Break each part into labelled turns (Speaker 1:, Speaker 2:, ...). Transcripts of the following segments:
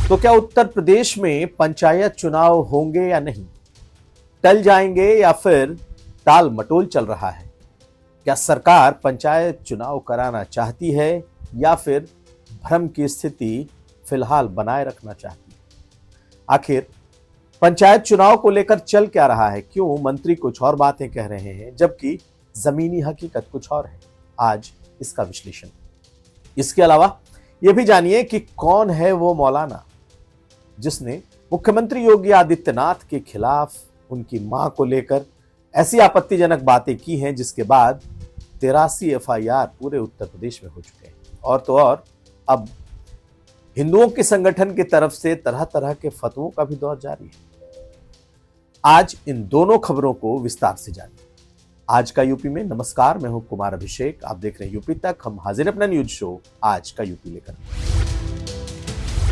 Speaker 1: तो क्या उत्तर प्रदेश में पंचायत चुनाव होंगे या नहीं? टल जाएंगे या फिर टाल मटोल चल रहा है? क्या सरकार पंचायत चुनाव कराना चाहती है या फिर भ्रम की स्थिति फिलहाल बनाए रखना चाहती है? आखिर पंचायत चुनाव को लेकर चल क्या रहा है? क्यों मंत्री कुछ और बातें कह रहे हैं जबकि जमीनी हकीकत कुछ और है? आज इसका विश्लेषण। इसके अलावा यह भी जानिए कि कौन है वो मौलाना जिसने मुख्यमंत्री योगी आदित्यनाथ के खिलाफ उनकी मां को लेकर ऐसी आपत्तिजनक बातें की हैं जिसके बाद 83 एफआईआर पूरे उत्तर प्रदेश में हो चुके हैं। और तो और अब हिंदुओं के संगठन की तरफ से तरह तरह के फतवों का भी दौर जारी है। आज इन दोनों खबरों को विस्तार से जानिए आज का यूपी में। नमस्कार, मैं हूं कुमार अभिषेक, आप देख रहे हैं यूपी तक। हम हाजिर अपना न्यूज शो आज का यूपी लेकर।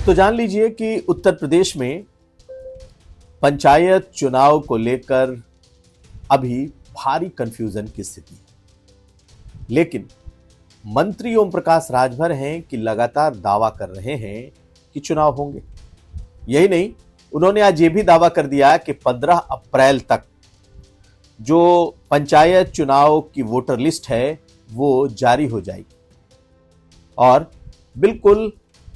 Speaker 1: तो जान लीजिए कि उत्तर प्रदेश में पंचायत चुनाव को लेकर अभी भारी कंफ्यूजन की स्थिति है, लेकिन मंत्री ओम प्रकाश राजभर हैं कि लगातार दावा कर रहे हैं कि चुनाव होंगे। यही नहीं, उन्होंने आज ये भी दावा कर दिया कि 15 अप्रैल तक जो पंचायत चुनाव की वोटर लिस्ट है वो जारी हो जाएगी और बिल्कुल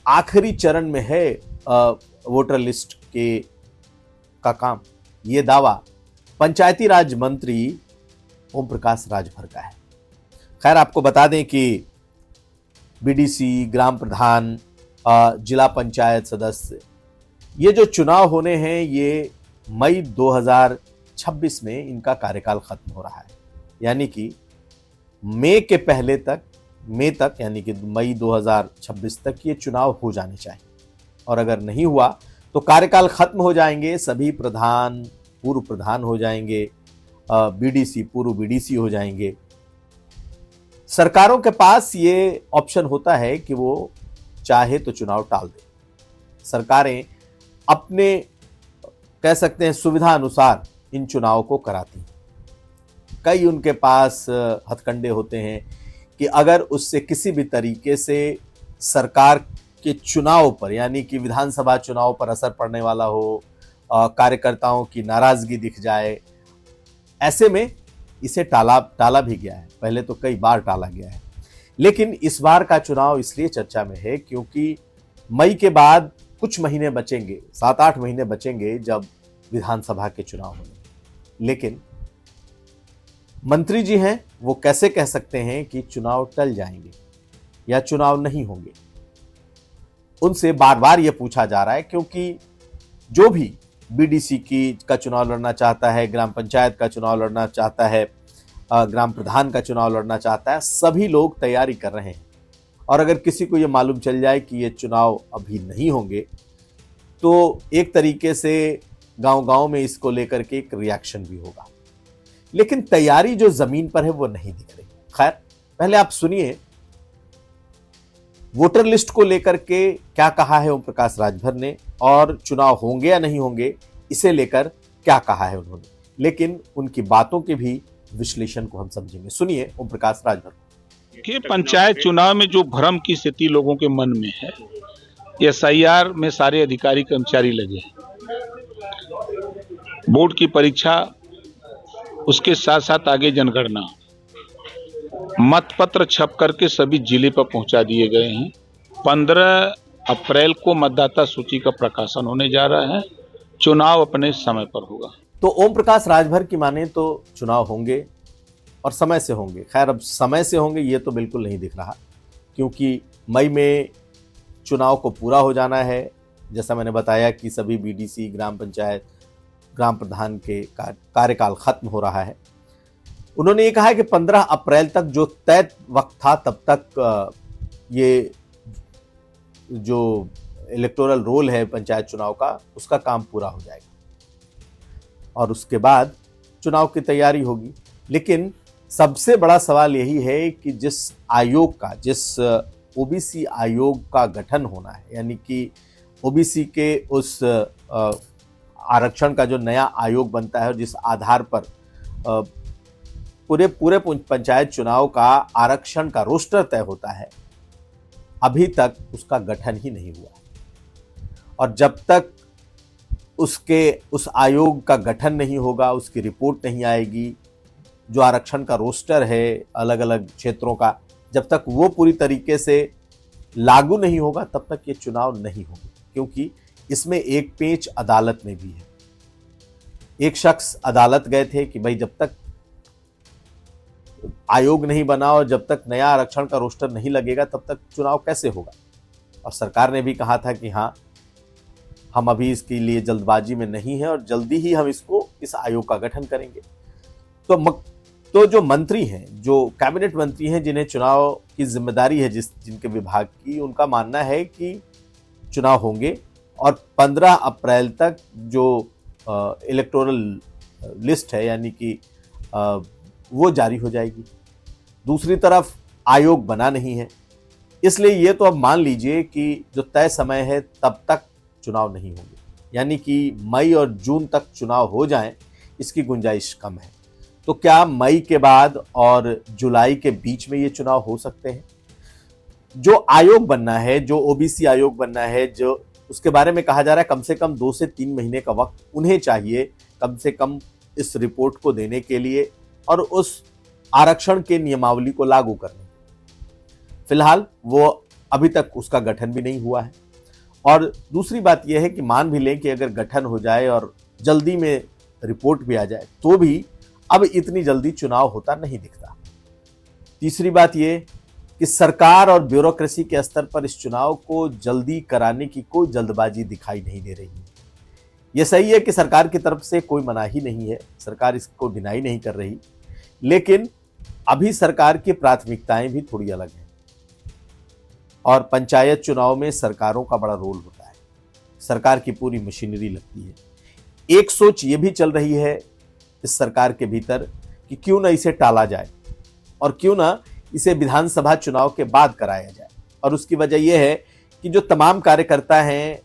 Speaker 1: आखिरी चरण में है वोटर लिस्ट का काम। ये दावा पंचायती राज मंत्री ओम प्रकाश राजभर का है। खैर, आपको बता दें कि बीडीसी, ग्राम प्रधान, जिला पंचायत सदस्य, ये जो चुनाव होने हैं ये मई 2026 में इनका कार्यकाल खत्म हो रहा है। यानी कि मई तक यानी कि मई 2026 तक ये चुनाव हो जाने चाहिए। और अगर नहीं हुआ तो कार्यकाल खत्म हो जाएंगे, सभी प्रधान पूर्व प्रधान हो जाएंगे, बीडीसी पूर्व बीडीसी हो जाएंगे। सरकारों के पास ये ऑप्शन होता है कि वो चाहे तो चुनाव टाल दे। सरकारें अपने कह सकते हैं सुविधा अनुसार इन चुनाव को कराती हैं। कई उनके पास हथकंडे होते हैं कि अगर उससे किसी भी तरीके से सरकार के चुनाव पर यानी कि विधानसभा चुनाव पर असर पड़ने वाला हो, कार्यकर्ताओं की नाराजगी दिख जाए, ऐसे में इसे टाला भी गया है। पहले तो कई बार टाला गया है, लेकिन इस बार का चुनाव इसलिए चर्चा में है क्योंकि मई के बाद कुछ महीने बचेंगे, 7-8 महीने बचेंगे जब विधानसभा के चुनाव होंगे। लेकिन मंत्री जी हैं, वो कैसे कह सकते हैं कि चुनाव टल जाएंगे या चुनाव नहीं होंगे? उनसे बार बार यह पूछा जा रहा है क्योंकि जो भी बीडीसी का चुनाव लड़ना चाहता है, ग्राम पंचायत का चुनाव लड़ना चाहता है, ग्राम प्रधान का चुनाव लड़ना चाहता है, सभी लोग तैयारी कर रहे हैं। और अगर किसी को यह मालूम चल जाए कि ये चुनाव अभी नहीं होंगे तो एक तरीके से गांव-गांव में इसको लेकर के एक रिएक्शन भी होगा। लेकिन तैयारी जो जमीन पर है वो नहीं दिख रही। खैर, पहले आप सुनिए वोटर लिस्ट को लेकर के क्या कहा है ओम प्रकाश राजभर ने और चुनाव होंगे या नहीं होंगे इसे लेकर क्या कहा है उन्होंने। लेकिन उनकी बातों के भी विश्लेषण को हम समझेंगे। सुनिए ओम प्रकाश राजभर।
Speaker 2: कि पंचायत चुनाव में जो भ्रम की स्थिति लोगों के मन में है, एसआईआर में सारे अधिकारी कर्मचारी लगे हैं, बोर्ड की परीक्षा, उसके साथ साथ आगे जनगणना, मतपत्र छप करके सभी जिले पर पहुंचा दिए गए हैं। 15 अप्रैल को मतदाता सूची का प्रकाशन होने जा रहा है। चुनाव अपने समय पर होगा।
Speaker 1: तो ओम प्रकाश राजभर की माने तो चुनाव होंगे और समय से होंगे। खैर, अब समय से होंगे ये तो बिल्कुल नहीं दिख रहा क्योंकि मई में चुनाव को पूरा हो जाना है। जैसा मैंने बताया कि सभी बीडीसी, ग्राम पंचायत, ग्राम प्रधान के कार्यकाल खत्म हो रहा है। उन्होंने ये कहा है कि 15 अप्रैल तक जो तय वक्त था तब तक ये जो इलेक्टोरल रोल है पंचायत चुनाव का उसका काम पूरा हो जाएगा और उसके बाद चुनाव की तैयारी होगी। लेकिन सबसे बड़ा सवाल यही है कि जिस ओबीसी आयोग का गठन होना है, यानी कि ओबीसी के उस आरक्षण का जो नया आयोग बनता है और जिस आधार पर पूरे पंचायत चुनाव का आरक्षण का रोस्टर तय होता है, अभी तक उसका गठन ही नहीं हुआ। और जब तक उस आयोग का गठन नहीं होगा, उसकी रिपोर्ट नहीं आएगी, जो आरक्षण का रोस्टर है अलग अलग क्षेत्रों का, जब तक वो पूरी तरीके से लागू नहीं होगा तब तक ये चुनाव नहीं होंगे। क्योंकि इसमें एक पेंच अदालत में भी है। एक शख्स अदालत गए थे कि भाई जब तक आयोग नहीं बना और जब तक नया आरक्षण का रोस्टर नहीं लगेगा तब तक चुनाव कैसे होगा। और सरकार ने भी कहा था कि हाँ, हम अभी इसके लिए जल्दबाजी में नहीं है और जल्दी ही हम इस आयोग का गठन करेंगे। तो जो मंत्री हैं, जो कैबिनेट मंत्री हैं, जिन्हें चुनाव की जिम्मेदारी है जिनके विभाग की, उनका मानना है कि चुनाव होंगे और 15 अप्रैल तक जो इलेक्टोरल लिस्ट है यानी कि वो जारी हो जाएगी। दूसरी तरफ आयोग बना नहीं है, इसलिए ये तो अब मान लीजिए कि जो तय समय है तब तक चुनाव नहीं होंगे, यानी कि मई और जून तक चुनाव हो जाएं, इसकी गुंजाइश कम है। तो क्या मई के बाद और जुलाई के बीच में ये चुनाव हो सकते हैं? जो आयोग बनना है, जो ओबीसी आयोग बनना है, जो उसके बारे में कहा जा रहा है कम से कम 2 से 3 महीने का वक्त उन्हें चाहिए कम से कम इस रिपोर्ट को देने के लिए और उस आरक्षण के नियमावली को लागू करने। फिलहाल वो अभी तक उसका गठन भी नहीं हुआ है। और दूसरी बात यह है कि मान भी लें कि अगर गठन हो जाए और जल्दी में रिपोर्ट भी आ जाए तो भी अब इतनी जल्दी चुनाव होता नहीं दिखता। तीसरी बात यह कि सरकार और ब्यूरोक्रेसी के स्तर पर इस चुनाव को जल्दी कराने की कोई जल्दबाजी दिखाई नहीं दे रही है। यह सही है कि सरकार की तरफ से कोई मनाही नहीं है, सरकार इसको डिनाई नहीं कर रही, लेकिन अभी सरकार की प्राथमिकताएं भी थोड़ी अलग हैं और पंचायत चुनाव में सरकारों का बड़ा रोल होता है। सरकार की पूरी मशीनरी लगती है। एक सोच ये भी चल रही है इस सरकार के भीतर कि क्यों ना इसे टाला जाए और क्यों ना इसे विधानसभा चुनाव के बाद कराया जाए। और उसकी वजह यह है कि जो तमाम कार्यकर्ता हैं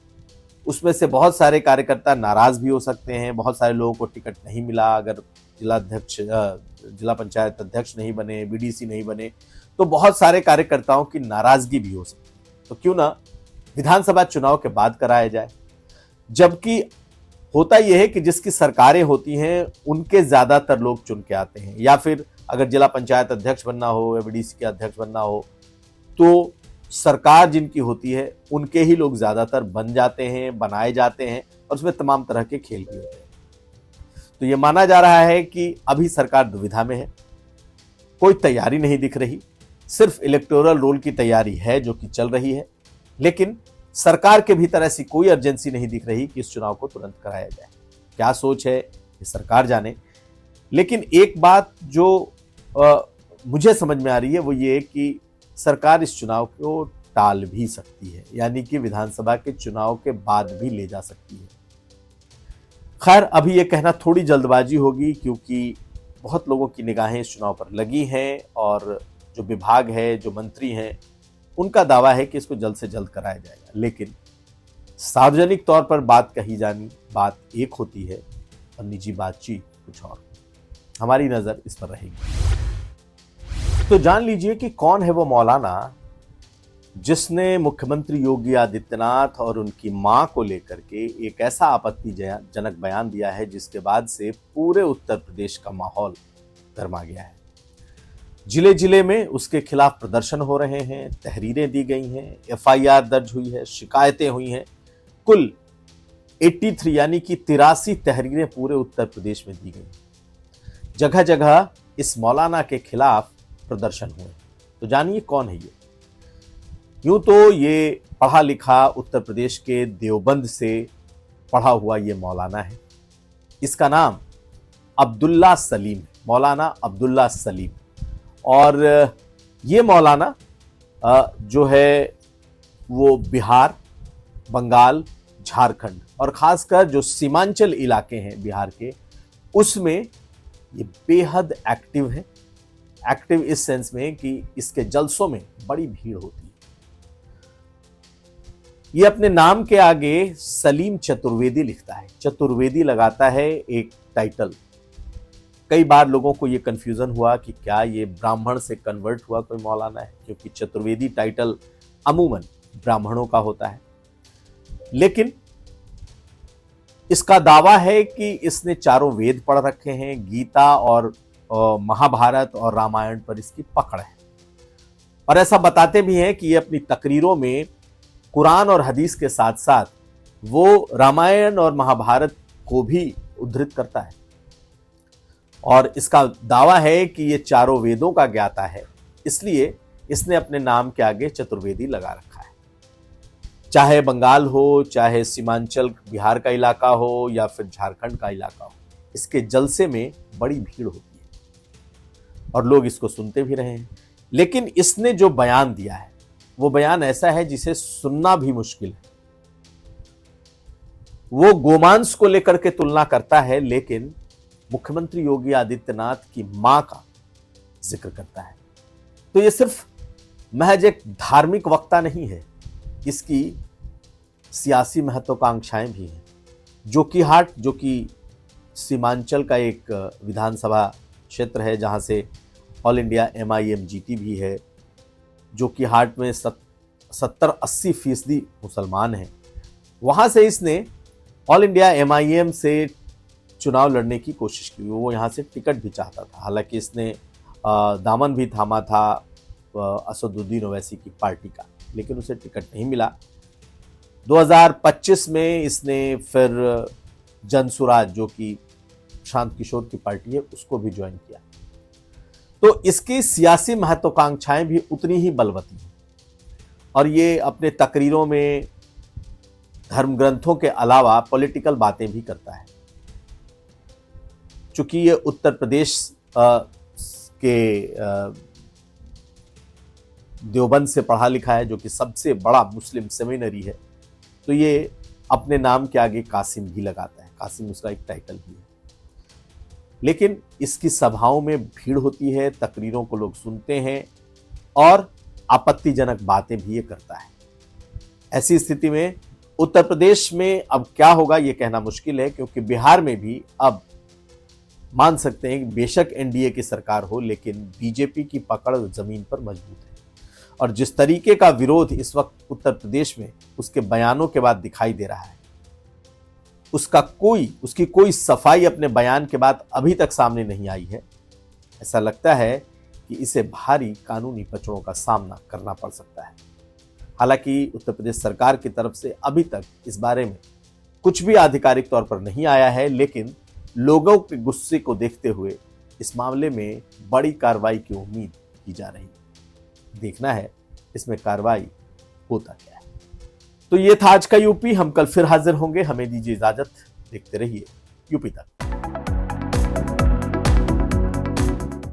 Speaker 1: उसमें से बहुत सारे कार्यकर्ता नाराज भी हो सकते हैं। बहुत सारे लोगों को टिकट नहीं मिला, अगर जिला पंचायत अध्यक्ष नहीं बने, बीडीसी नहीं बने, तो बहुत सारे कार्यकर्ताओं की नाराजगी भी हो सकती है। तो क्यों ना विधानसभा चुनाव के बाद कराया जाए। जबकि होता यह है कि जिसकी सरकारें होती हैं उनके ज्यादातर लोग चुन के आते हैं, या फिर अगर जिला पंचायत अध्यक्ष बनना हो या बीडीसी के अध्यक्ष बनना हो तो सरकार जिनकी होती है उनके ही लोग ज्यादातर बन जाते हैं, बनाए जाते हैं और उसमें तमाम तरह के खेल भी होते हैं। तो यह माना जा रहा है कि अभी सरकार दुविधा में है, कोई तैयारी नहीं दिख रही, सिर्फ इलेक्टोरल रोल की तैयारी है जो कि चल रही है, लेकिन सरकार के भीतर ऐसी कोई अर्जेंसी नहीं दिख रही कि इस चुनाव को तुरंत कराया जाए। क्या सोच है ये सरकार जाने। लेकिन एक बात जो मुझे समझ में आ रही है वो ये कि सरकार इस चुनाव को टाल भी सकती है, यानी कि विधानसभा के चुनाव के बाद भी ले जा सकती है। खैर अभी ये कहना थोड़ी जल्दबाजी होगी क्योंकि बहुत लोगों की निगाहें इस चुनाव पर लगी हैं और जो विभाग है, जो मंत्री हैं, उनका दावा है कि इसको जल्द से जल्द कराया जाएगा। लेकिन सार्वजनिक तौर पर बात कही जानी बात एक होती है और निजी बातचीत कुछ और। हमारी नजर इस पर रहेगी। तो जान लीजिए कि कौन है वो मौलाना जिसने मुख्यमंत्री योगी आदित्यनाथ और उनकी मां को लेकर के एक ऐसा आपत्तिजनक बयान दिया है जिसके बाद से पूरे उत्तर प्रदेश का माहौल गर्मा गया है। जिले जिले में उसके खिलाफ प्रदर्शन हो रहे हैं, तहरीरें दी गई हैं, एफआईआर दर्ज हुई है, शिकायतें हुई हैं। कुल 83 यानी कि 83 तहरीरें पूरे उत्तर प्रदेश में दी गई। जगह जगह इस मौलाना के खिलाफ प्रदर्शन हुए। तो जानिए कौन है ये। यूं तो ये पढ़ा लिखा उत्तर प्रदेश के देवबंद से पढ़ा हुआ ये मौलाना है। इसका नाम अब्दुल्ला सलीम, मौलाना अब्दुल्ला सलीम। और ये मौलाना जो है वो बिहार, बंगाल, झारखंड और खासकर जो सीमांचल इलाके हैं बिहार के, उसमें ये बेहद एक्टिव है। एक्टिव इस सेंस में कि इसके जलसों में बड़ी भीड़ होती है। ये अपने नाम के आगे सलीम चतुर्वेदी लिखता है, चतुर्वेदी लगाता है एक टाइटल। कई बार लोगों को ये कंफ्यूजन हुआ कि क्या ये ब्राह्मण से कन्वर्ट हुआ कोई मौलाना है, क्योंकि चतुर्वेदी टाइटल अमूमन ब्राह्मणों का होता है। लेकिन इसका दावा है कि इसने चारों वेद पढ़ रखे हैं, गीता और महाभारत और रामायण पर इसकी पकड़ है। और ऐसा बताते भी हैं कि ये अपनी तकरीरों में कुरान और हदीस के साथ साथ वो रामायण और महाभारत को भी उद्धृत करता है। और इसका दावा है कि ये चारों वेदों का ज्ञाता है, इसलिए इसने अपने नाम के आगे चतुर्वेदी लगा रखा है। चाहे बंगाल हो, चाहे सीमांचल बिहार का इलाका हो या फिर झारखंड का इलाका हो, इसके जलसे में बड़ी भीड़ होती है और लोग इसको सुनते भी रहे हैं। लेकिन इसने जो बयान दिया है वो बयान ऐसा है जिसे सुनना भी मुश्किल है। वो गोमांस को लेकर के तुलना करता है, लेकिन मुख्यमंत्री योगी आदित्यनाथ की मां का जिक्र करता है। तो ये सिर्फ महज एक धार्मिक वक्ता नहीं है, इसकी सियासी महत्वाकांक्षाएं भी हैं। जोकीहाट, जो कि सीमांचल का एक विधानसभा क्षेत्र है जहां से ऑल इंडिया MIM-GT भी है, जोकीहाट में 70-80% मुसलमान हैं। वहां से इसने ऑल इंडिया MIM से चुनाव लड़ने की कोशिश की। वो यहाँ से टिकट भी चाहता था, हालांकि इसने दामन भी थामा था असदुद्दीन ओवैसी की पार्टी का, लेकिन उसे टिकट नहीं मिला। 2025 में इसने फिर जनसुराज, जो कि शांत किशोर की पार्टी है, उसको भी ज्वाइन किया। तो इसकी सियासी महत्वाकांक्षाएं भी उतनी ही बलवती हैं और ये अपने तकरीरों में धर्म ग्रंथों के अलावा पॉलिटिकल बातें भी करता है। चूंकि ये उत्तर प्रदेश के देवबंद से पढ़ा लिखा है, जो कि सबसे बड़ा मुस्लिम सेमिनरी है, तो ये अपने नाम के आगे कासिम भी लगाता है। कासिम उसका एक टाइटल भी है। लेकिन इसकी सभाओं में भीड़ होती है, तकरीरों को लोग सुनते हैं और आपत्तिजनक बातें भी ये करता है। ऐसी स्थिति में उत्तर प्रदेश में अब क्या होगा ये कहना मुश्किल है, क्योंकि बिहार में भी अब मान सकते हैं कि बेशक NDA की सरकार हो, लेकिन बीजेपी की पकड़ जमीन पर मजबूत है। और जिस तरीके का विरोध इस वक्त उत्तर प्रदेश में उसके बयानों के बाद दिखाई दे रहा है, उसकी कोई सफाई अपने बयान के बाद अभी तक सामने नहीं आई है। ऐसा लगता है कि इसे भारी कानूनी पचड़ों का सामना करना पड़ सकता है। हालांकि उत्तर प्रदेश सरकार की तरफ से अभी तक इस बारे में कुछ भी आधिकारिक तौर पर नहीं आया है, लेकिन लोगों के गुस्से को देखते हुए इस मामले में बड़ी कार्रवाई की उम्मीद की जा रही है। देखना है इसमें कार्रवाई होता क्या है। तो ये था आज का यूपी। हम कल फिर हाजिर होंगे। हमें दीजिए इजाजत। देखते रहिए यूपी तक।